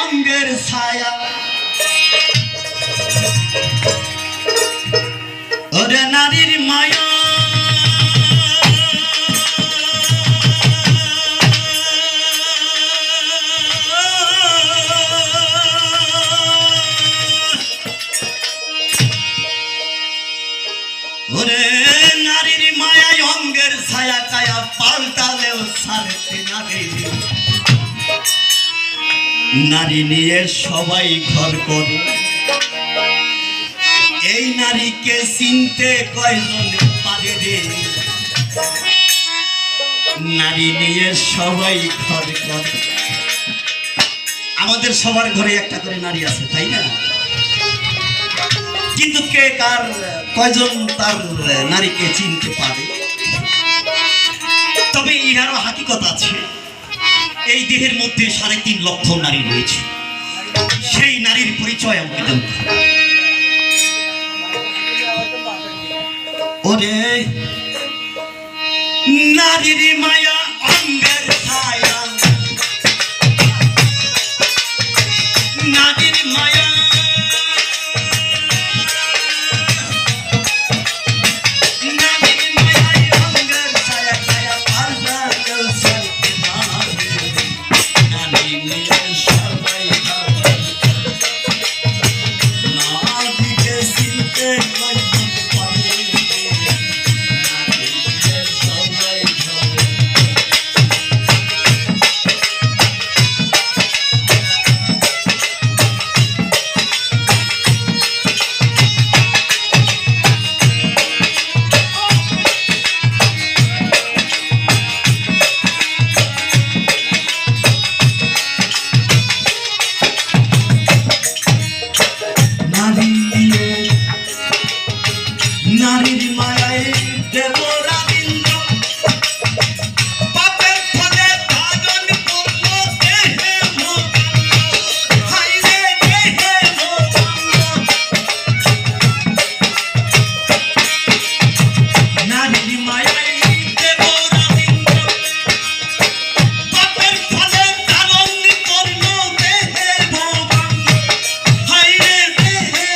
অঙ্গের ছায়া ওরে নারীর মায়া ওরে নারীর মায়ায় অঙ্গের ছায়া কায়া পাল্টালেও ছাড়তে নারী নারী নিয়ে সবাই ঘর করে এই নারীকে চিনতে কয়জন পারে রে নারী নিয়ে সবাই ঘর করে আমাদের সবার ঘরে একটা করে নারী আছে তাই না কিন্তু কে কার কয়জন তার নারীকে চিনতে পারে তবে ইহারও হাকিকত আছে এই দেহের মধ্যে 3.5 লক্ষ নারী রয়েছে সেই নারীর পরিচয় আমাকে জানতে ওরে নারীর মায়া অঙ্গের ছায়া নারীর মায়া নারীর মায়ায় দেব রাবিন্দ্র পাপের ফলে দাগন পূর্ণ দেহে হাইরে দেহে নারীর মায়ায় দেব রাবিন্দ্র পাপের ফলে দাগন পূর্ণ দেহে হাইরে দেহে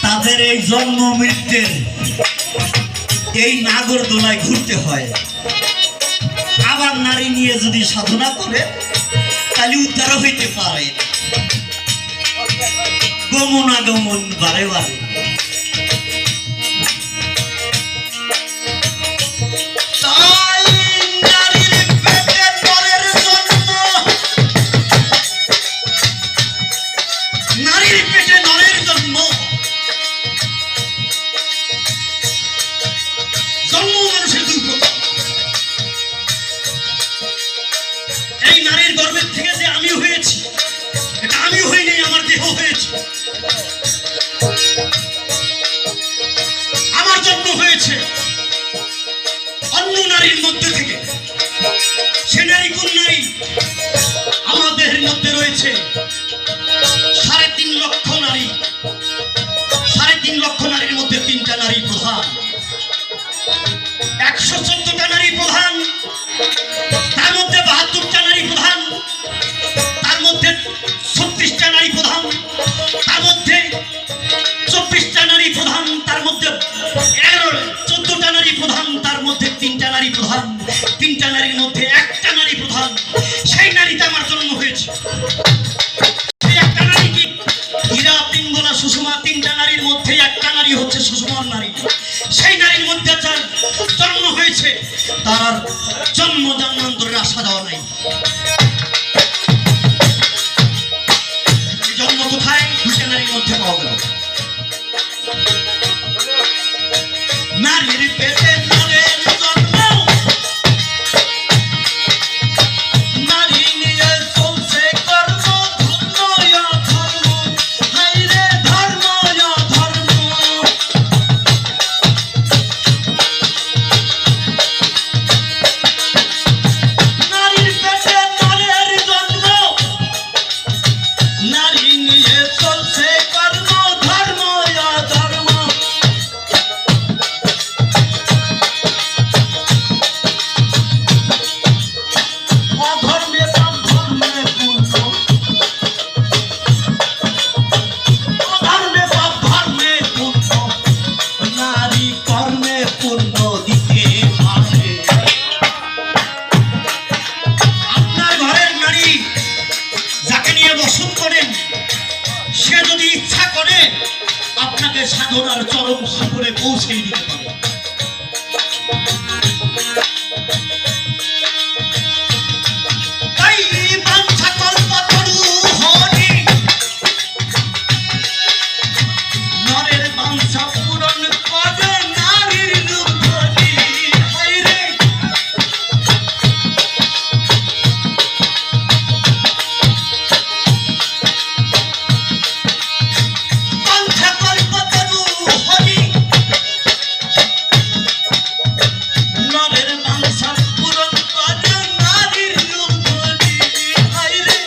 তাদের এই জন্ম মৃত্যুর এই নাগরদোলায় ঘুরতে হয়। আবার নারী নিয়ে যদি সাধনা করে তাহলে উদ্ধার হইতে পারে। গমন আগমন বারে বারে। তাই নারীর পেটে নরের জন্ম, নারীর পেটে নরের জন্ম। জন্ম মানুষের দুই প্রকার। এই নারীর গর্ভের থেকে যে আমি হয়েছি, এটা আমি হইনি, আমার দেহ হয়েছে। আমার জন্ম হয়েছে অন্য নারীর মধ্যে থেকে। সে নারী কোন নারী? আমাদের মধ্যে রয়েছে 3.5 লক্ষ নারী। 3.5 লক্ষ নারীর মধ্যে 3টা নারী প্রধান। 114টা নারী প্রধান, তার মধ্যে 72টা নারী প্রধান, তার মধ্যে 36টা নারী প্রধান, তার মধ্যে 24টা নারী প্রধান, তার মধ্যে 14টা নারী প্রধান, তার মধ্যে 3টা নারী প্রধান। 3টা নারীর মধ্যে 1টা নারী প্রধান। সেই নারীতে আমার জন্ম হয়েছে। সেই একটা নারী কি? হীরা, পিঙ্গলা, সুষমা। 3টা নারীর মধ্যে 1টা নারী হচ্ছে সুষমার নারী। সেই নারীর মধ্যে যার জন্ম হয়েছে তার আর জন্ম জন্মান্তরের আশা দেওয়া নাই। জন্ম কোথায়? 2টা নারীর মধ্যে পাওয়া গেল। নারীর পেটে নরের জন্ম, নারী নিয়ে চলছে কর্ম, ধর্ম অধর্ম, হাইরে ধর্ম অধর্ম। নারীর পেটে নরের জন্ম, নারী নিয়ে চলছে কর্ম, ধর্ম অধর্ম। অধর্মে পাপ, ধর্মে পুণ্য। অধর্মে পাপ, ধর্মে পুণ্য। নারী কর্মে পুণ্য দিতে পারে। আপনার ঘরের নারী যাকে নিয়ে বসত করেন, সে যদি ইচ্ছা করে আপনাকে সাধনার চরম শিখরে পৌঁছে দিতে পারে। তাই বাঞ্ছা কল্পতরু হরি, নরের বাঞ্ছা পূরণ করে নারীর রূপ ধরি। হায়রে বাঞ্ছা কল্পতরু হরি, নরের বাঞ্ছা পূরণ করে নারীর রূপ ধরি। হায়রে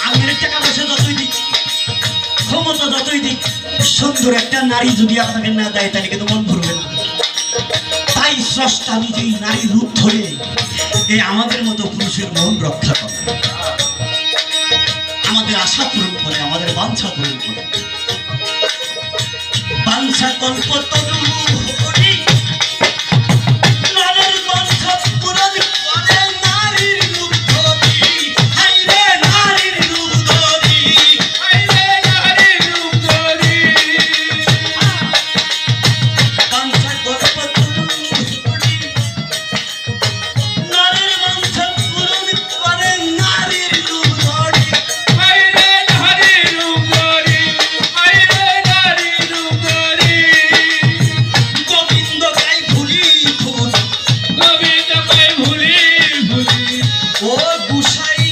আমি টাকা পয়সা যতই দিক, ক্ষমতা যতই দিক, সুন্দর একটা নারী যদি আপনাকে না দেয় তাহলে কিন্তু মন ভরবে না। তাই স্রষ্টা নিজেই নারীর রূপ ধরে এই আমাদের মতো পুরুষের মন রক্ষা করে, আমাদের আশা পূরণ করে, আমাদের বাঞ্ছা পূরণ করে। বাঞ্ছা কল্পতরু হরি, নরের বাঞ্ছা পূরণ করে নারীর রূপ ধরি। হায়রে নারীর রূপ ধরি, হায়রে নারীর রূপ ধরি। বাঞ্ছা কল্পতরু হরি, নরের বাঞ্ছা পূরণ করে নারীর রূপ ধরি। হায়রে নারীর রূপ ধরি, হায়রে নারীর রূপ ধরি। গোবিন্দ গাই ভুলি ভুলি, গোবিন্দ গাই ভুলি ভুলি। ও গুসাই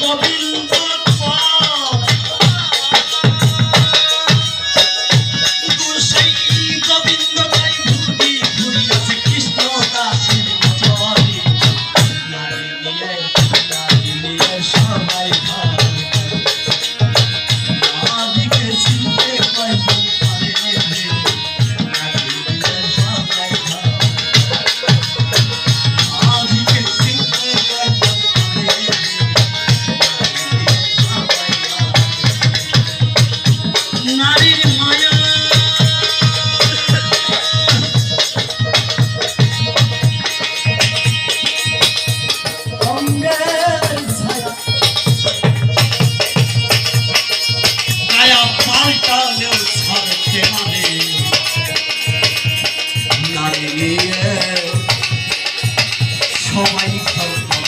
গোবিন্দ গুসাই গোবিন্দ গাই ভুলি ভুলি। আছে কৃষ্ণ দাসের চরে, নারী নিয়ে সবাই ভাবে। নারীকে চিনতে কয়জন পারে রে, নারী নিয়ে সবাই ভাবে। নারীকে চিনতে কয়জন পারে রে, নারী নিয়ে সবাই ভাবে। নারীর মায়া গঙ্গা মানে নারী নিয়ে সবাই খেলতো